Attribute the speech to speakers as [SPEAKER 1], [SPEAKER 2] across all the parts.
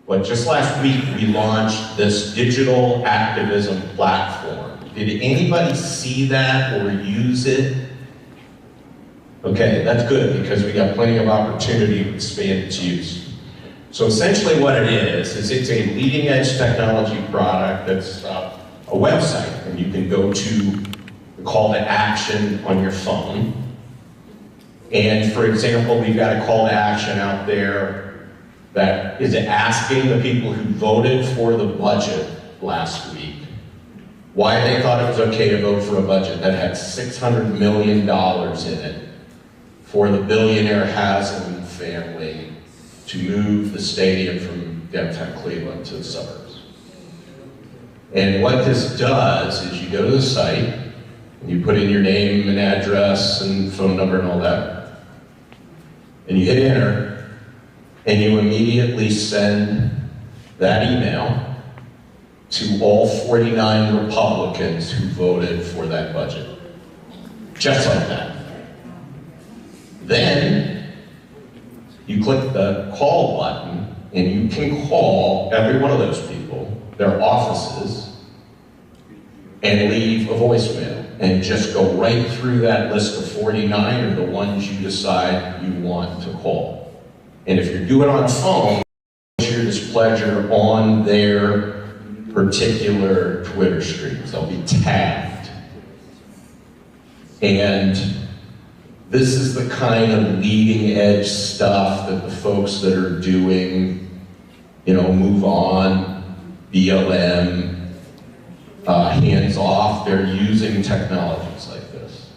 [SPEAKER 1] But just last week, we launched this digital activism platform. Did anybody see that or use it? Okay, that's good, because we got plenty of opportunity to expand its use. So essentially what it is it's a leading edge technology product that's a website, and you can go to the call to action on your phone. And for example, we've got a call to action out there that is asking the people who voted for the budget last week why they thought it was okay to vote for a budget that had $600 million in it for the billionaire Haslam family to move the stadium from downtown Cleveland to the suburbs. And what this does is you go to the site, and you put in your name and address and phone number and all that, and you hit enter, and you immediately send that email to all 49 Republicans who voted for that budget. Just like that. Then, you click the call button, and you can call every one of those people, their offices, and leave a voicemail, and just go right through that list of 49 or the ones you decide you want to call. And if you're doing it on a phone, your displeasure on their particular Twitter streams. They'll be tagged. And this is the kind of leading edge stuff that the folks that are doing, Move On, BLM, Hands Off, they're using technologies like this.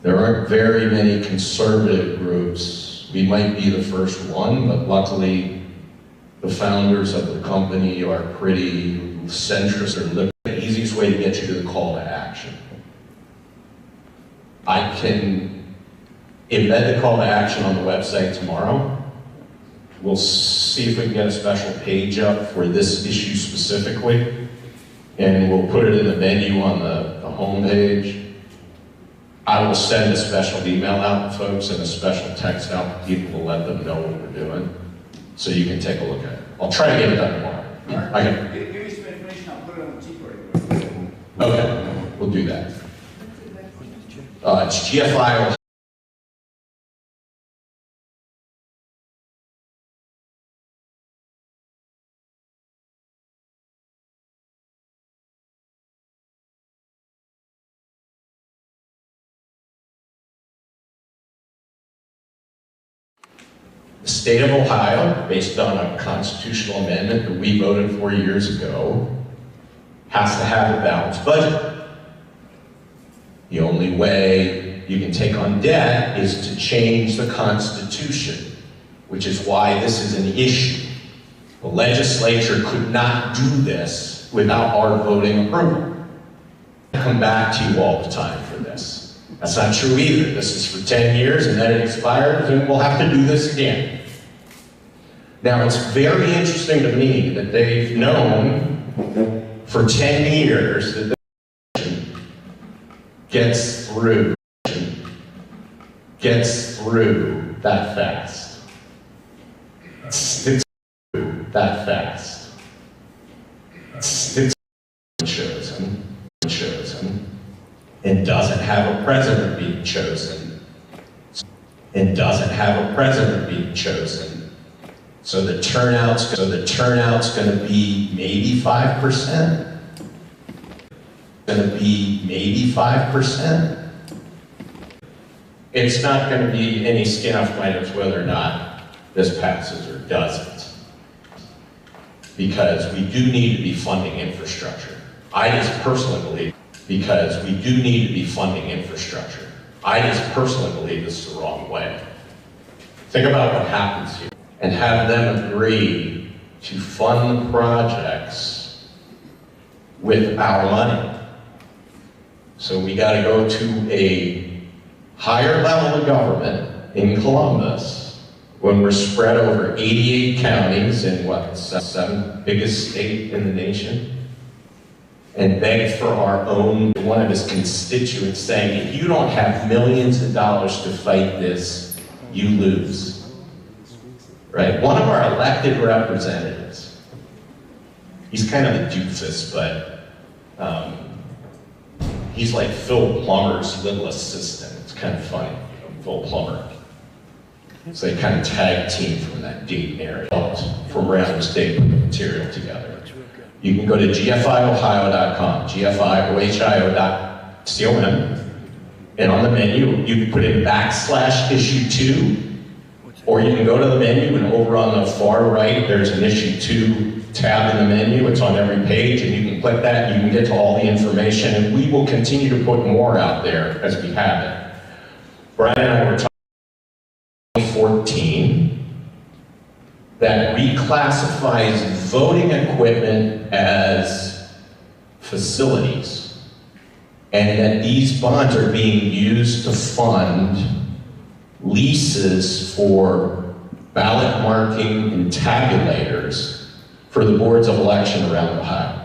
[SPEAKER 1] There aren't very many conservative groups. We might be the first one, but luckily the founders of the company are pretty centrist or liberal. The easiest way to get you to the call to action. I can embed the call to action on the website tomorrow. We'll see if we can get a special page up for this issue specifically, and we'll put it in the menu on the home page. I will send a special email out to folks and a special text out to people to let them know what we're doing, so you can take a look at it. I'll try to get it done tomorrow.
[SPEAKER 2] All right. Give me some information, I'll put it on the T-Party.
[SPEAKER 1] Okay, we'll do that. It's GFI. The state of Ohio, based on a constitutional amendment that we voted for years ago, has to have a balanced budget. The only way you can take on debt is to change the Constitution, which is why this is an issue. The legislature could not do this without our voting approval. I come back to you all the time for this. That's not true either. This is for 10 years and then it expires and we'll have to do this again. Now, it's very interesting to me that they've known for 10 years that the gets through that fast. It's that fast. It's chosen, and doesn't have a president being chosen, So the turnout's going to be maybe 5%. It's not going to be any skin off my nose whether or not this passes or doesn't, because we do need to be funding infrastructure. I just personally believe this is the wrong way. Think about what happens here and have them agree to fund projects with our money. So we got to go to a higher level of government in Columbus when we're spread over 88 counties in what, 7th biggest state in the nation, and beg for our own. One of his constituents saying, if you don't have millions of dollars to fight this, you lose. Right? One of our elected representatives He's kind of a doofus, but he's like Phil Plummer's little assistant. It's kind of funny, Phil Plummer. So they kind of tag team from that Dayton area, from around the state, put the material together. You can go to gfiohio.com, gfiohio.com, and on the menu, you can put in /issue2, or you can go to the menu and over on the far right, there's an issue 2 tab in the menu. It's on every page, and you can click that, and you can get to all the information, and we will continue to put more out there as we have it. Brian and I were talking 2014 that reclassifies voting equipment as facilities, and that these bonds are being used to fund leases for ballot marking and tabulators for the boards of election around Ohio.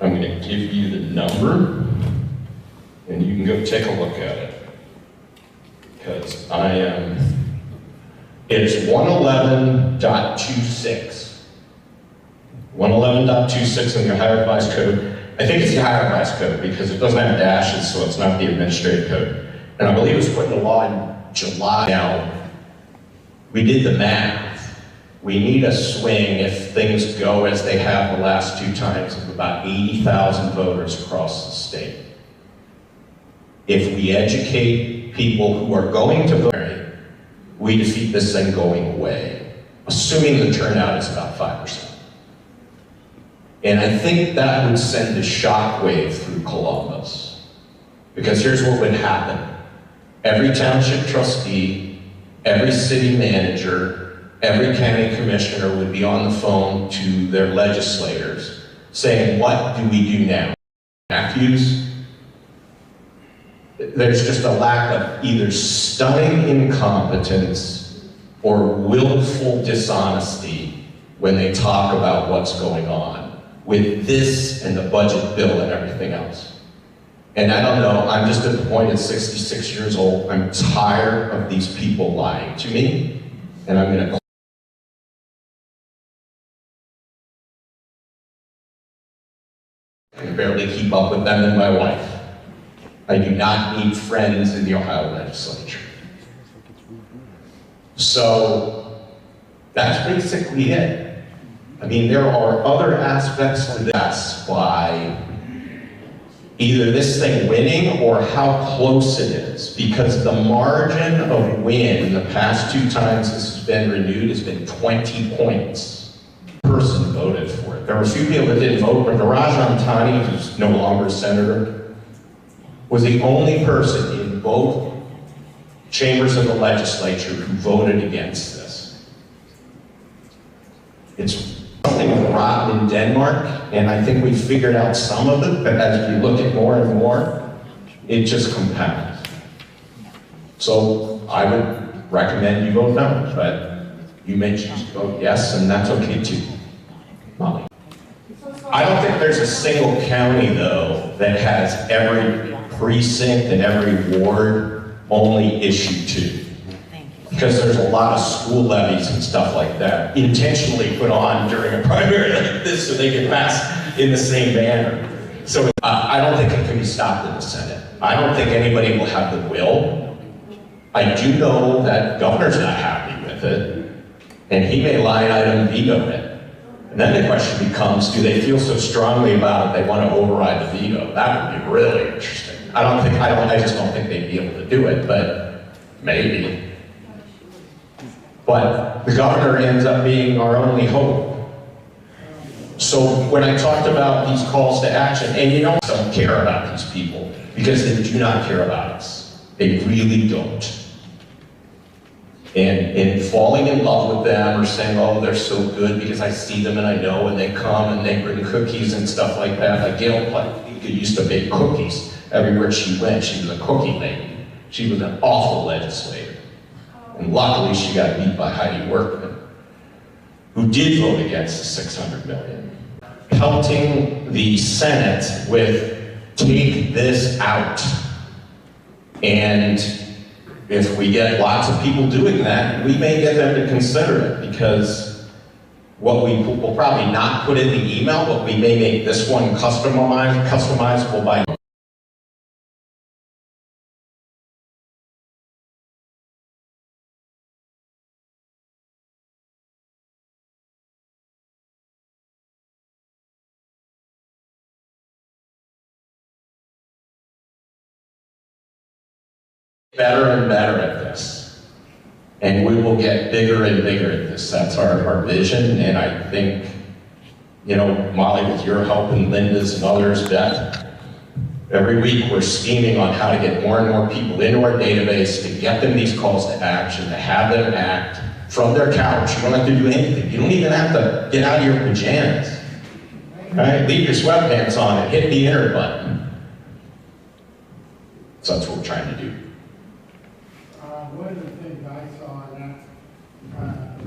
[SPEAKER 1] I'm going to give you the number, and you can go take a look at it. Because it's 111.26. 111.26 in the Ohio Revised Code. I think it's the Ohio Revised Code because it doesn't have dashes, so it's not the administrative code. And I believe it was put into law in July. Now, we did the math. We need a swing if things go as they have the last 2 times of about 80,000 voters across the state. If we educate people who are going to vote, we defeat this thing going away, assuming the turnout is about 5%. And I think that would send a shockwave through Columbus. Because here's what would happen. Every township trustee, every city manager, every county commissioner would be on the phone to their legislators saying, what do we do now? Matthews? There's just a lack of either stunning incompetence or willful dishonesty when they talk about what's going on with this and the budget bill and everything else. And I don't know, I'm just at the point at 66 years old, I'm tired of these people lying to me, and I'm gonna I can barely keep up with them and my wife. I do not need friends in the Ohio legislature. So that's basically it. I mean, there are other aspects to this why either this thing winning or how close it is, because the margin of win the past 2 times this has been renewed has been 20 points. Person voted for it. There were a few people that didn't vote, but Rajan Tani, who's no longer a senator, was the only person in both chambers of the legislature who voted against this. It's something rotten in Denmark, and I think we figured out some of it, but as we look at more and more, it just compounds. So I would recommend you vote no, but you may choose to vote yes, and that's okay too. Molly. I don't think there's a single county, though, that has every precinct and every ward only issue 2. Because there's a lot of school levies and stuff like that intentionally put on during a primary like this so they can pass in the same manner. So I don't think it can be stopped in the Senate. I don't think anybody will have the will. I do know that governor's not happy with it, and he may line item veto it. And then the question becomes, do they feel so strongly about it they want to override the veto? That would be really interesting. I just don't think they'd be able to do it, but maybe. But the governor ends up being our only hope. So when I talked about these calls to action, and you don't care about these people, because they do not care about us. They really don't. And falling in love with them or saying, oh, they're so good because I see them and I know, and they come and they bring cookies and stuff like that. Like Gail used to bake cookies everywhere she went. She was a cookie lady. She was an awful legislator. And luckily she got beat by Heidi Workman, who did vote against the $600 million. Pelting the Senate with, take this out. And if we get lots of people doing that, we may get them to consider it, because what we will probably not put in the email, but we may make this one customizable by better and better at this. And we will get bigger and bigger at this. That's our vision, and I think, you know, Molly, with your help and Linda's and others, Beth, every week we're scheming on how to get more and more people into our database, to get them these calls to action, to have them act from their couch. You don't have to do anything. You don't even have to get out of your pajamas. Right? Leave your sweatpants on and hit the enter button. So that's what we're trying to do.
[SPEAKER 3] One of the things I saw in that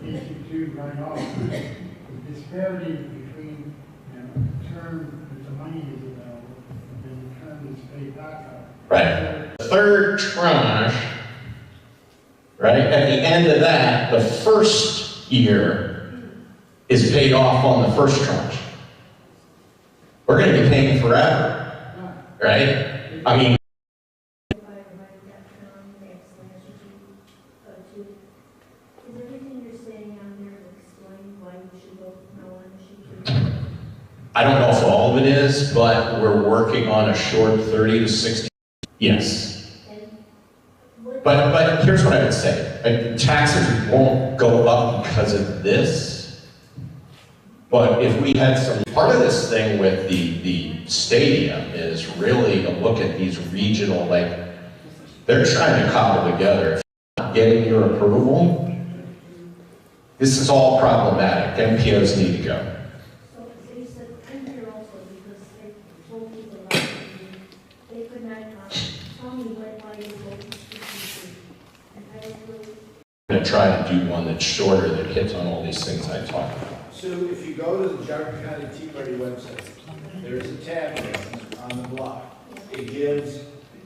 [SPEAKER 3] issue right off, the disparity between the term that the money is available and the term that's paid back up.
[SPEAKER 1] Right. The third tranche, right, at the end of that, the first year is paid off on the first tranche. We're going to be paying forever, right? I mean, I don't know if all of it is, but we're working on a short 30 to 60. Yes. But here's what I would say. Taxes won't go up because of this. But if we had some, part of this thing with the stadium is really to look at these regional, like, they're trying to cobble together. If you're not getting your approval, this is all problematic. MPOs need to go. I'm going to try to do one that's shorter, that hits on all these things I talked about.
[SPEAKER 2] So if you go to the Geauga County Tea Party website, there's a tab there on the block. It gives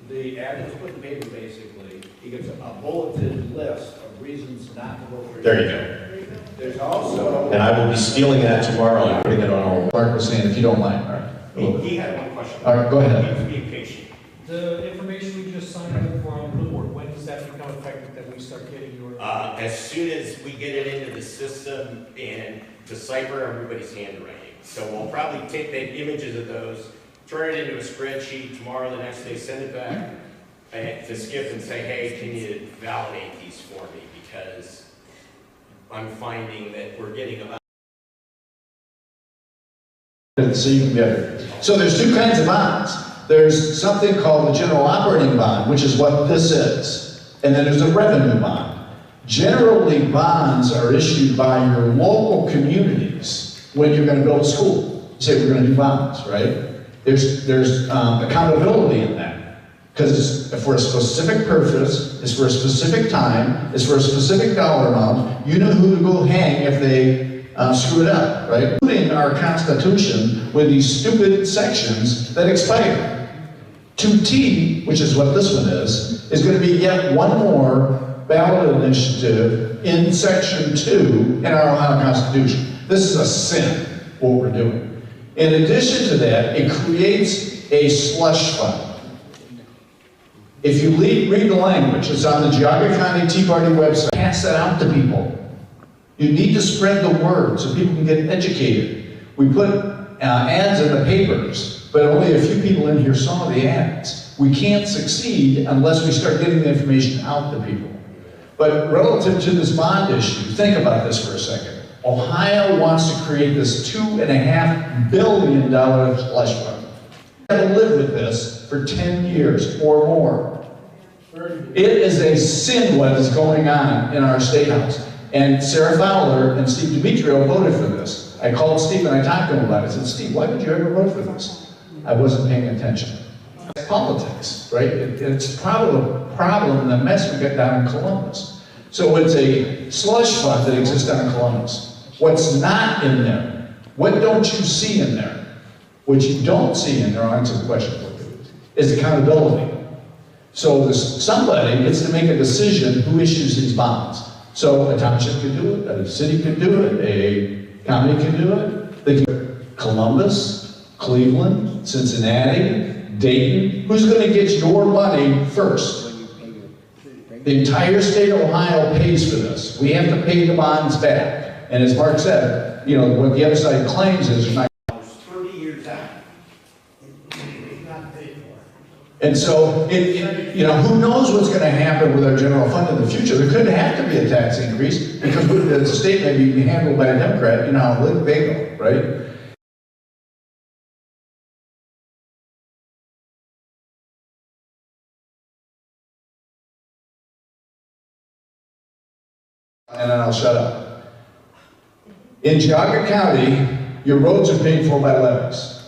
[SPEAKER 2] the address put in paper, basically. It gives a bulleted list of reasons not to vote for you.
[SPEAKER 1] There you go.
[SPEAKER 2] There's also...
[SPEAKER 1] And I will be stealing that tomorrow and putting it on our...
[SPEAKER 4] Clark was saying, if you don't mind, all right.
[SPEAKER 5] He had one question.
[SPEAKER 4] All right, go ahead.
[SPEAKER 5] Be patient.
[SPEAKER 6] The information we just signed up for on the board, when does that become effective that we start getting your?
[SPEAKER 5] As soon as we get it into the system and decipher everybody's handwriting. So we'll probably take the images of those, turn it into a spreadsheet tomorrow, the next day, send it back to Skip and say, hey, can you validate these for me? Because I'm finding that we're getting about...
[SPEAKER 4] So you can be better. So there's two kinds of bonds. There's something called the general operating bond, which is what this is. And then there's a revenue bond. Generally, bonds are issued by your local communities when you're going to build a school. You say, we're going to do bonds, right? There's accountability in that. Because it's for a specific purpose, it's for a specific time, it's for a specific dollar amount. You know who to go hang if they screw it up, right? Including our Constitution with these stupid sections that expire. 2T, which is what this one is going to be yet one more ballot initiative in Section 2 in our Ohio Constitution. This is a sin, what we're doing. In addition to that, it creates a slush fund. If you read the language, it's on the Geauga County Tea Party website. Pass that out to people. You need to spread the word so people can get educated. We put ads in the papers, but only a few people in here saw the ads. We can't succeed unless we start getting the information out to people. But relative to this bond issue, think about this for a second. Ohio wants to create this $2.5 billion slush fund. We're going to live with this for 10 years or more. It is a sin what is going on in our State House. And Sarah Fowler and Steve Demetrio voted for this. I called Steve and I talked to him about it. I said, Steve, why would you ever vote for this? I wasn't paying attention. It's politics, right? It's probably a problem, the mess we got down in Columbus. So it's a slush fund that exists down in Columbus. What's not in there? What don't you see in there? What you don't see in there, I'll answer the question for you, is accountability. So somebody gets to make a decision who issues these bonds. So a township could do it, a city could do it, a county could do it. They could, Columbus, Cleveland, Cincinnati, Dayton. Who's going to get your money first? The entire state of Ohio pays for this. We have to pay the bonds back. And as Mark said, you know, what the other side claims is not
[SPEAKER 5] 30 years out.
[SPEAKER 4] And so, you know, who knows what's going to happen with our general fund in the future? There could have to be a tax increase because the state may be handled by a Democrat. You know how they go, right? And then I'll shut up. In Geauga County, your roads are paid for by levies.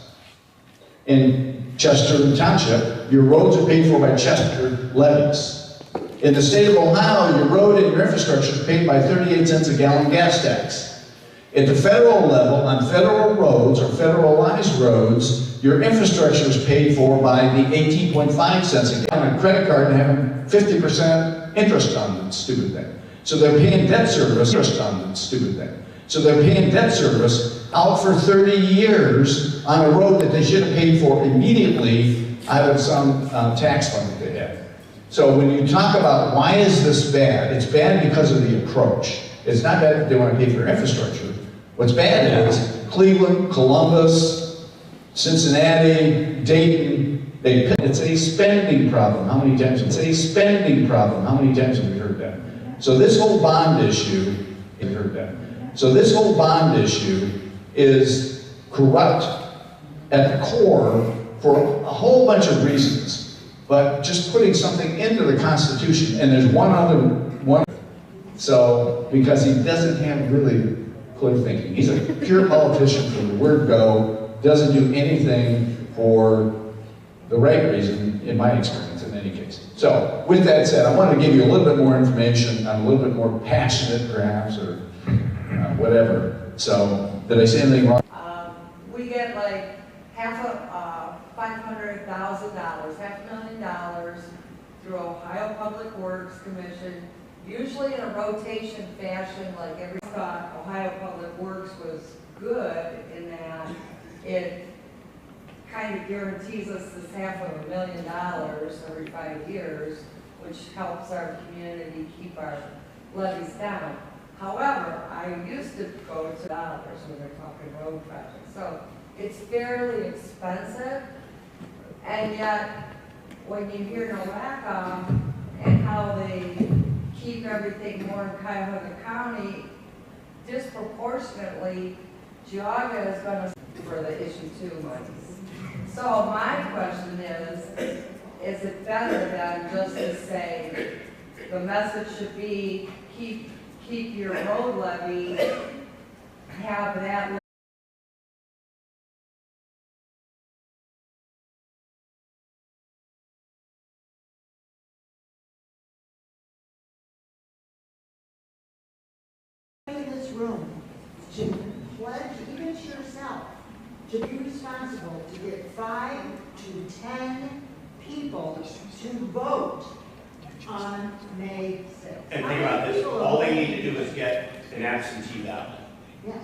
[SPEAKER 4] In Chester Township, your roads are paid for by Chester levies. In the state of Ohio, your road and your infrastructure is paid by 38 cents a gallon gas tax. At the federal level, on federal roads or federalized roads, your infrastructure is paid for by the 18.5 cents a gallon. On a credit card and having 50% interest on that stupid thing. So they're paying debt service, interest on that stupid thing. So they're paying debt service out for 30 years on a road that they should have paid for immediately out of some tax fund that they had. So when you talk about why is this bad, it's bad because of the approach. It's not bad if they want to pay for infrastructure. What's bad is Cleveland, Columbus, Cincinnati, Dayton, it's a spending problem. How many times? It's a spending problem. How many times have we heard that? So this whole bond issue, you heard that. So this whole bond issue is corrupt at the core for a whole bunch of reasons. But just putting something into the Constitution, and there's one. So, because he doesn't have really clear thinking. He's a pure politician from the word go, doesn't do anything for the right reason, in my experience, in any case. So, with that said, I want to give you a little bit more information. I'm a little bit more passionate, perhaps, or whatever. So, did I say anything wrong?
[SPEAKER 7] We get like $500,000, $500,000 through Ohio Public Works Commission, usually in a rotation fashion, like every thought Ohio Public Works was good in that it kind of guarantees us this $500,000 every 5 years, which helps our community keep our levies down. However, I used to go to dollars when they're talking road projects. So it's fairly expensive, and yet when you hear Nowaka and how they keep everything more in Cuyahoga County, disproportionately, Geauga is going to for the issue 2 monies. So my question is it better than just to say the message should be keep your road levy, have that
[SPEAKER 8] in this room to pledge even to yourself to be responsible to get 5 to 10 people to vote on May 6th.
[SPEAKER 5] And think about this, all they need to do is get an absentee ballot.
[SPEAKER 8] Yes,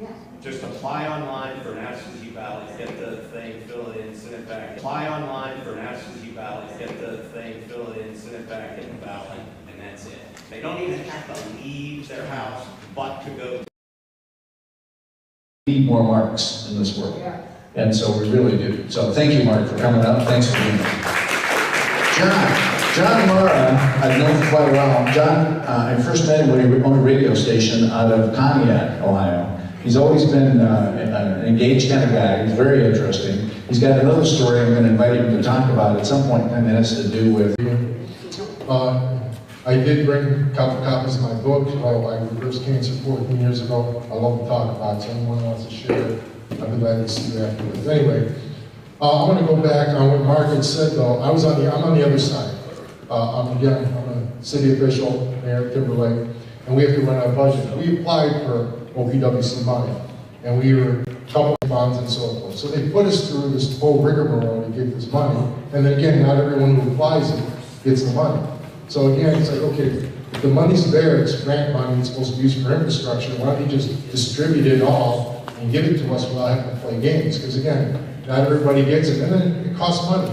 [SPEAKER 8] yes.
[SPEAKER 5] Just apply online for an absentee ballot, get the thing, fill it in, send it back. Apply online for an absentee ballot, get the thing, fill it in, send it back, get the ballot, and that's it. They don't even have to leave their house, but to go.
[SPEAKER 4] We need more Marks in this world. And so we really do. So thank you, Mark, for coming up. Thanks for being here. John Mara, I've known for quite a while. John, I first met him when he owned a radio station out of Pontiac, Ohio. He's always been an engaged kind of guy. He's very interesting. He's got another story I'm going to invite him to talk about at some point, and that has to do with...
[SPEAKER 9] I did bring a couple copies of my book. I reversed cancer 14 years ago. I love to talk about it, so anyone wants to share it, I'd be glad to see you afterwards. Anyway, I want to go back on what Mark had said, though. I'm on the other side. I'm a city official, Mayor Timberlake, and we have to run our budget. We applied for OPWC money, and we were a couple of bonds and so forth. So they put us through this whole rigmarole to get this money, and then again, not everyone who applies it gets the money. So again, it's like, okay, If the money's there, it's grant money, it's supposed to be used for infrastructure, why don't you just distribute it all and give it to us without having to play games? Because again, not everybody gets it, and then it costs money.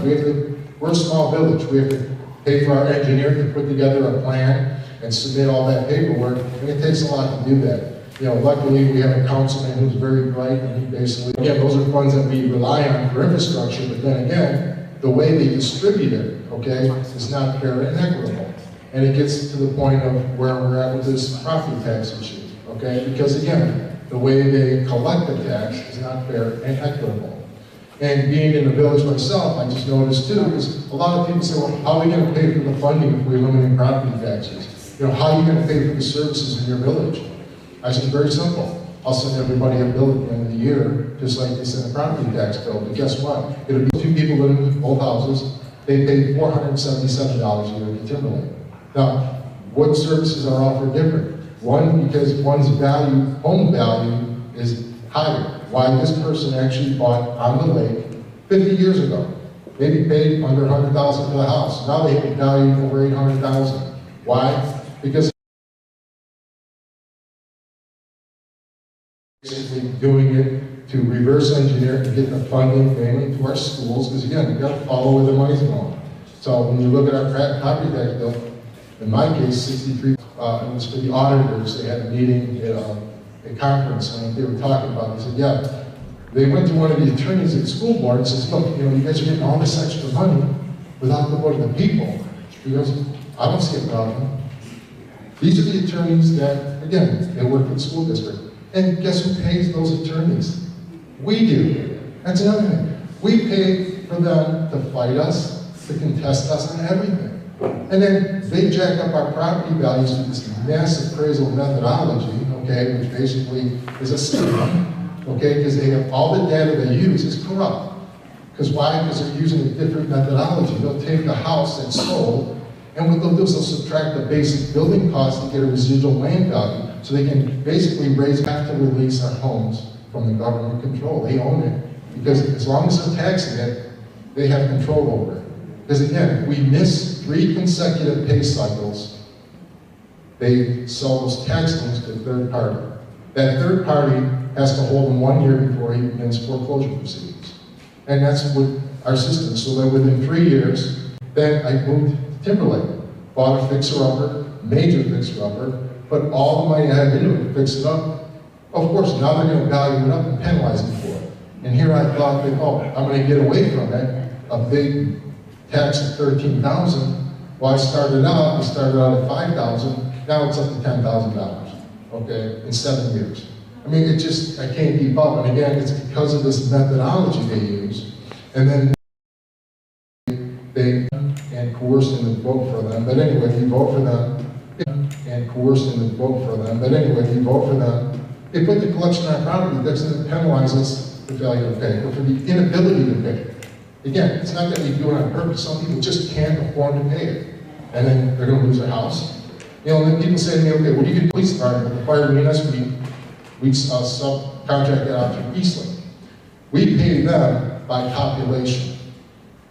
[SPEAKER 9] We're a small village, we have to pay for our engineer to put together a plan and submit all that paperwork, and it takes a lot to do that. You know, luckily, we have a councilman who's very bright, and he basically, again, those are funds that we rely on for infrastructure, but then again, the way they distribute it, okay, is not fair and equitable. And it gets to the point of where we're at with this property tax issue, okay? Because again, the way they collect the tax is not fair and equitable. And being in the village myself, I just noticed too, because a lot of people say, well, how are we gonna pay for the funding if we eliminate property taxes? You know, how are you gonna pay for the services in your village? I said, very simple. I'll send everybody a bill at the end of the year, just like they send a property tax bill. But guess what? It'll be 2 people living in both houses. They pay $477 a year to Timberlake. Now, what services are offered different? One, because one's value, home value, is higher. Why this person actually bought on the lake 50 years ago. Maybe paid under $100,000 for the house. Now they have it valued over $800,000. Why? Because basically doing it to reverse engineer and get the funding mainly to our schools, because again, we've got to follow where the money's going. So when you look at our property tax bill, in my case, 63, it was for the auditors. They had a meeting at a conference, and they were talking about it. They said, yeah, they went to one of the attorneys at the school board and says, look, you know, you guys are getting all this extra money without the vote of the people. He goes, I don't see a problem. These are the attorneys that, again, they work for the school district. And guess who pays those attorneys? We do. That's another thing. We pay for them to fight us, to contest us, and everything. And then they jack up our property values with this mass appraisal methodology, okay, which basically is a scam, okay, because they have all the data they use is corrupt. Because why? Because they're using a different methodology. They'll take the house that's sold, and what they'll do is they'll subtract the basic building cost to get a residual land value. So they can basically have to release our homes from the government control. They own it. Because as long as they're taxing it, they have control over it. Because again, we miss 3 consecutive pay cycles, they sell those tax liens to a third party. That third party has to hold them 1 year before he begins foreclosure proceedings. And that's what our system is. So that within 3 years, then I moved to Timberlake, bought a fixer-upper, major fixer-upper, put all the money I had into it to fix it up. Of course, now they're going to value it up and penalize me for it. And here I thought that, oh, I'm going to get away from it, a big tax of $13,000. Well, I started out at $5,000, now it's up to $10,000, okay, in 7 years. I mean, it just, I can't keep up. And again, it's because of this methodology they use. And then they and coerced them to vote for them. But anyway, if you vote for them, and coerced them to vote for them. But anyway, if you vote for them, they put the collection on property that doesn't penalize us for failure to pay, or for the inability to pay. Again, it's not that we do it on purpose. Some people just can't afford to pay it. And then they're going to lose their house. You know, and then people say to me, okay, what do you do? Police department, the fire we subcontract that out to Eastland. We pay them by population.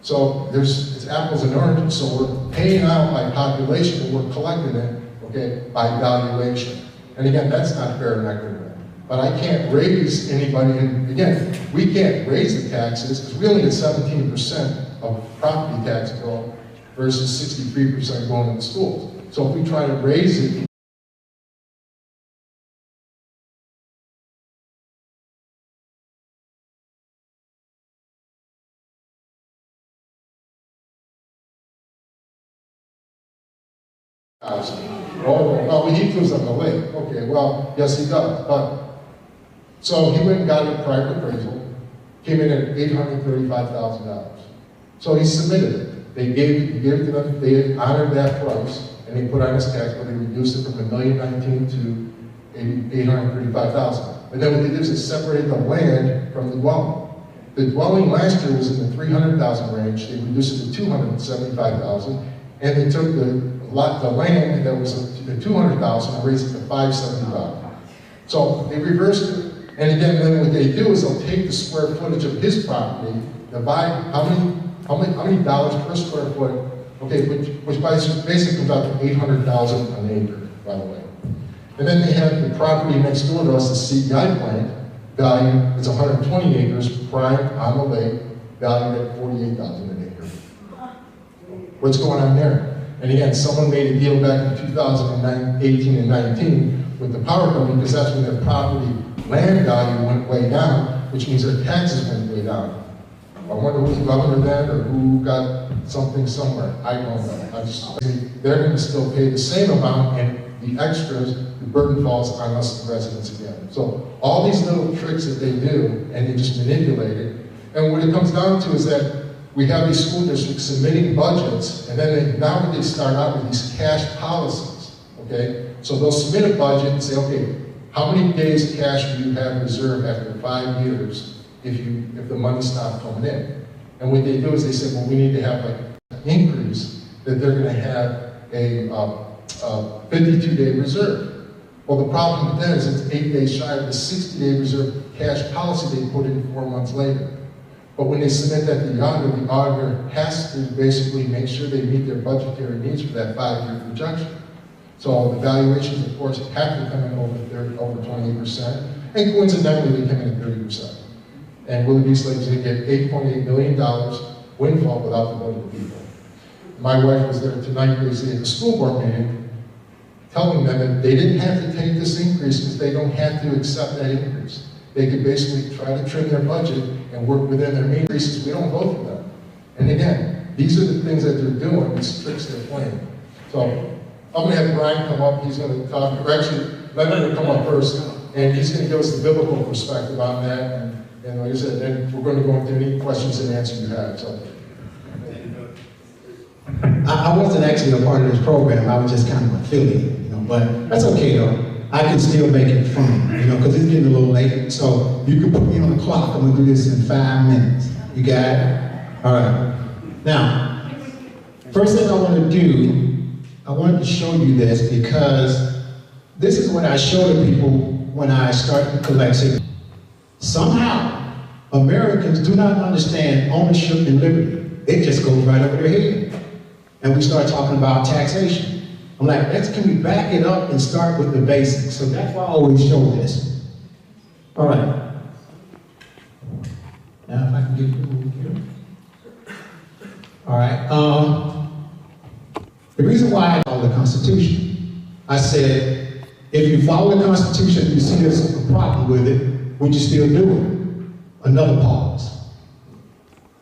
[SPEAKER 9] So it's apples and oranges. So we're paying out by population, but we're collecting it, okay, by valuation. And again, that's not fair and equitable. But I can't raise anybody, and again, we can't raise the taxes because we only get 17% of property tax bill versus 63% going to the schools. So if we try to raise it, oh, well, he lives on the lake. Okay, well, yes, he does. But so he went and got a private appraisal, came in at $835,000. So he submitted it. He gave it to them. They honored that price, and they put on his tax bill. They reduced it from $1,019,000 to $835,000. And then what they did is they separated the land from the dwelling. The dwelling last year was in the $300,000 range. They reduced it to $275,000, and they took the land that was the $200,000 and raised it to $575,000. So they reversed it. And again, then what they do is they'll take the square footage of his property, divide how many dollars per square foot okay, which basically comes out to 800,000 an acre, by the way. And then they have the property next door to us, the CEI plant, valued, it's 120 acres, prime on the lake, valued at 48,000 an acre. What's going on there? And again, someone made a deal back in 2018 and 19 with the power company, because that's when their property land value went way down, which means their taxes went way down. I wonder who's governor then, or who got something somewhere. I don't know. They're going to still pay the same amount, and the extras, the burden falls on us, the residents again. So all these little tricks that they do, and they just manipulate it. And what it comes down to is that we have these school districts submitting budgets, and then now they start out with these cash policies, okay? So they'll submit a budget and say, okay, how many days cash do you have reserved after 5 years if the money stopped coming in? And what they do is they say, well, we need to have like an increase that they're gonna have a 52-day reserve. Well, the problem with that is it's 8 days shy of the 60-day reserve cash policy they put in 4 months later. But when they submit that to the auditor has to basically make sure they meet their budgetary needs for that 5-year projection. So the valuations, of course, have to come in over 28%, and coincidentally, they come in at 30%. And Willoughby slaves, they get $8.8 million windfall without the vote of the people. My wife was there tonight, basically at the school board meeting, telling them that they didn't have to take this increase because they don't have to accept that increase. They could basically try to trim their budget and work within their main increases. We don't vote for them. And again, these are the things that they're doing, these tricks they're playing. So I'm going to have Brian come up. He's going to talk, or actually, let him come up first, and he's going to give us the biblical perspective on that. And like I said, then we're going to go into any questions and answers you have. So.
[SPEAKER 10] I wasn't actually a part of this program. I was just kind of affiliated, but that's okay though. I can still make it fun, because it's getting a little late. So you can put me on the clock. I'm gonna do this in 5 minutes. You got it? All right. Now, first thing I want to do, I wanted to show you this because this is what I show to people when I start to collect signatures. Somehow, Americans do not understand ownership and liberty. It just goes right over their head. And we start talking about taxation. I'm like, can we back it up and start with the basics? So that's why I always show this. All right. Now if I can get it over here. All right. The reason why I follow the Constitution, I said, if you follow the Constitution, you see there's a problem with it, would you still do it? Another pause.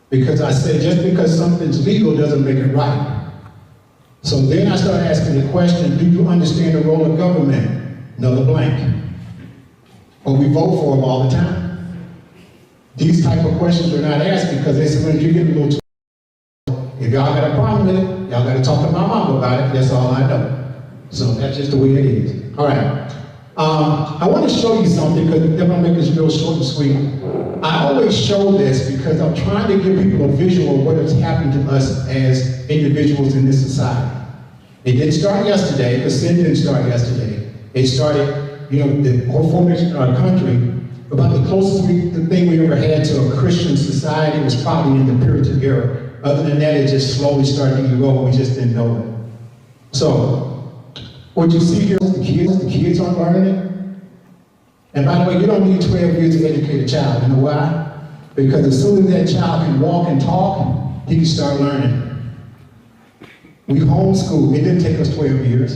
[SPEAKER 10] Because I said, just because something's legal doesn't make it right. So then I started asking the question, do you understand the role of government? Another blank. But we vote for them all the time. These type of questions are not asked because they say, when you get a little too, if y'all got a problem with it, y'all got to talk to my mom about it. That's all I know. So that's just the way it is. All right. I want to show you something because I'm going to make this real short and sweet. I always show this because I'm trying to give people a visual of what has happened to us as individuals in this society. It didn't start yesterday. The sin didn't start yesterday. It started, the whole formation of our country. About the closest thing we ever had to a Christian society was probably in the Puritan era. Other than that, it just slowly started to grow. We just didn't know it. So, what you see here is the kids aren't learning it. And by the way, you don't need 12 years to educate a child. You know why? Because as soon as that child can walk and talk, he can start learning. We homeschooled. It didn't take us 12 years.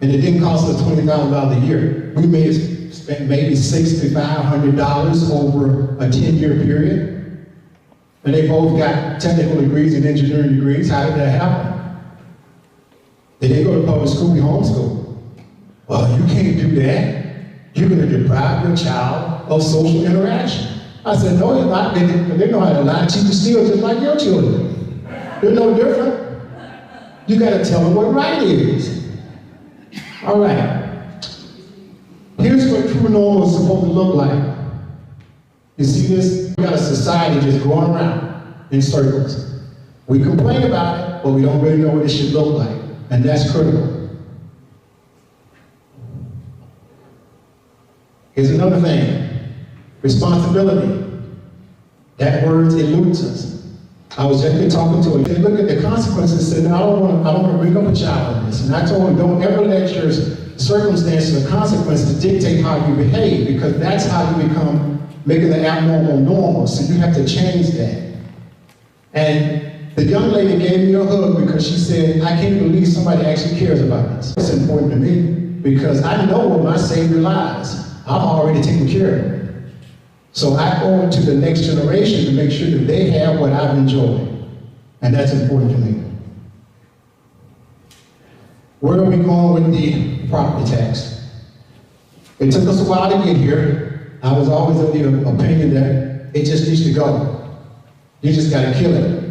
[SPEAKER 10] And it didn't cost us $20,000 a year. We may have spent maybe $6,500 over a 10-year period. And they both got technical degrees and engineering degrees. How did that happen? They didn't go to public school, we homeschool. Well, you can't do that. You're going to deprive your child of social interaction. I said, no, it's not. They know how to lie, cheat, and steal just like your children. They're no different. You got to tell them what right is. All right. Here's what true normal is supposed to look like. You see this? We got a society just going around in circles. We complain about it, but we don't really know what it should look like. And that's critical. Here's another thing. Responsibility. That word eludes us. I was just talking to her. They look at the consequences and said, no, I don't want to bring up a child in this. And I told her, don't ever let your circumstances or consequences dictate how you behave, because that's how you become making the abnormal normal. So you have to change that. And the young lady gave me a hug because she said, I can't believe somebody actually cares about us. It's important to me because I know where my Savior lies. I'm already taken care of it. So I owe it to the next generation to make sure that they have what I've enjoyed. And that's important to me. Where are we going with the property tax? It took us a while to get here. I was always of the opinion that it just needs to go. You just got to kill it.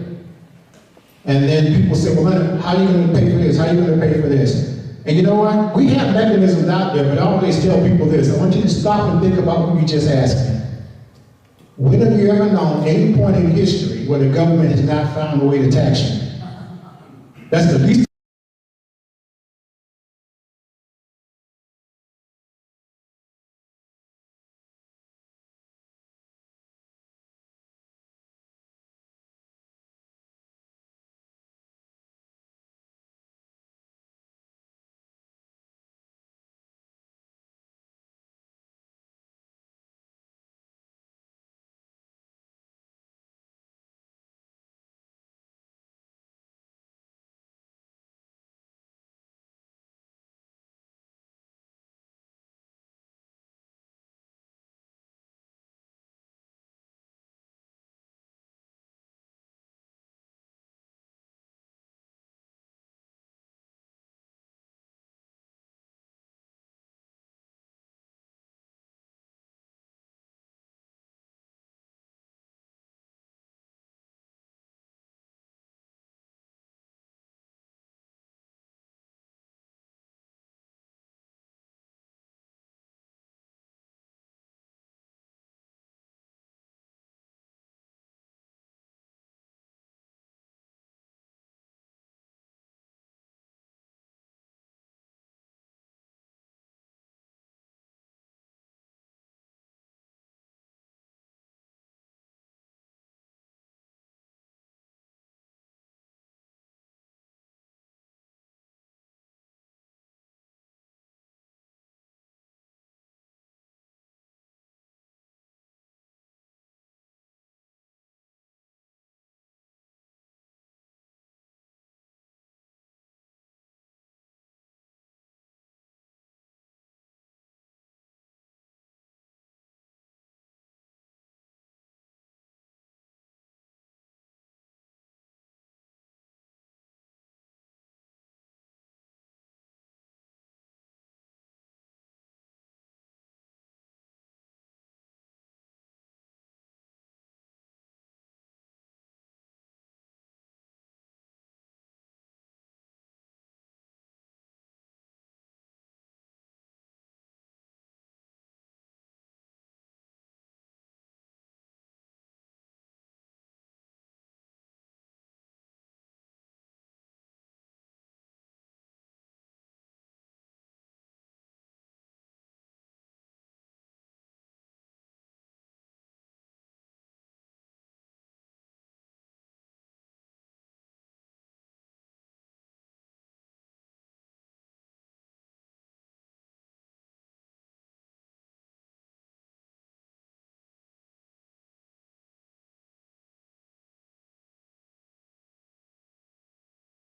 [SPEAKER 10] And then people say, well, how are you going to pay for this? How are you going to pay for this? And you know what? We have mechanisms out there, but I always tell people this. I want you to stop and think about what you just asked me. When have you ever known any point in history where the government has not found a way to tax you? That's the least.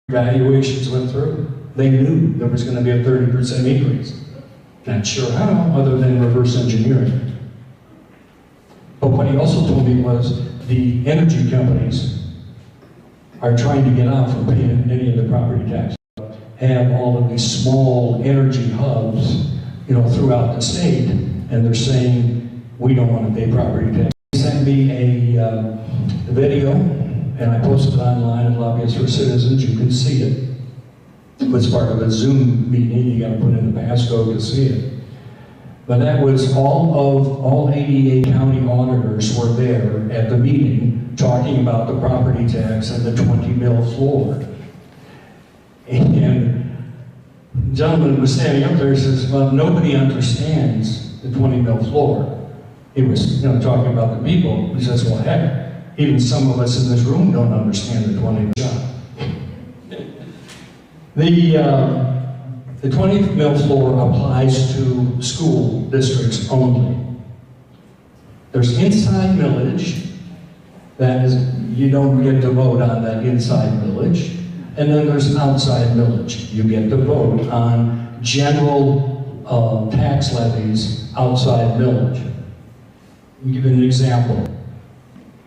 [SPEAKER 11] Valuations went through. They knew there was going to be a 30% increase. Not sure how, other than reverse engineering. But what he also told me was the energy companies are trying to get out from paying any of the property tax. Have all of these small energy hubs, throughout the state, and they're saying we don't want to pay property tax. He sent me a video, and I posted it online at Lobbyists for Citizens. You can see it. It was part of a Zoom meeting. You got to put in the passcode to see it. But that was all 88 county auditors were there at the meeting talking about the property tax and the 20 mil floor. And the gentleman was standing up there and says, well, nobody understands the 20 mil floor. He was talking about the people. He says, well, heck, Even some of us in this room don't understand the 20th shot. The 20th mill floor applies to school districts only. There's inside millage, that is, you don't get to vote on that inside millage. And then there's outside millage. You get to vote on general tax levies outside millage. I'll give you an example.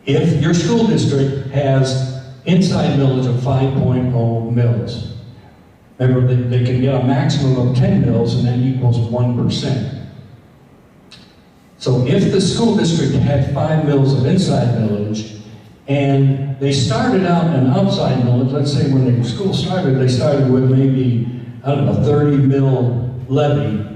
[SPEAKER 11] If your school district has inside millage of 5.0 mils, remember, they can get a maximum of 10 mils, and that equals 1%. So if the school district had 5 mils of inside millage, and they started out an outside millage, let's say when the school started, they started with maybe, I don't know, 30 mil levy,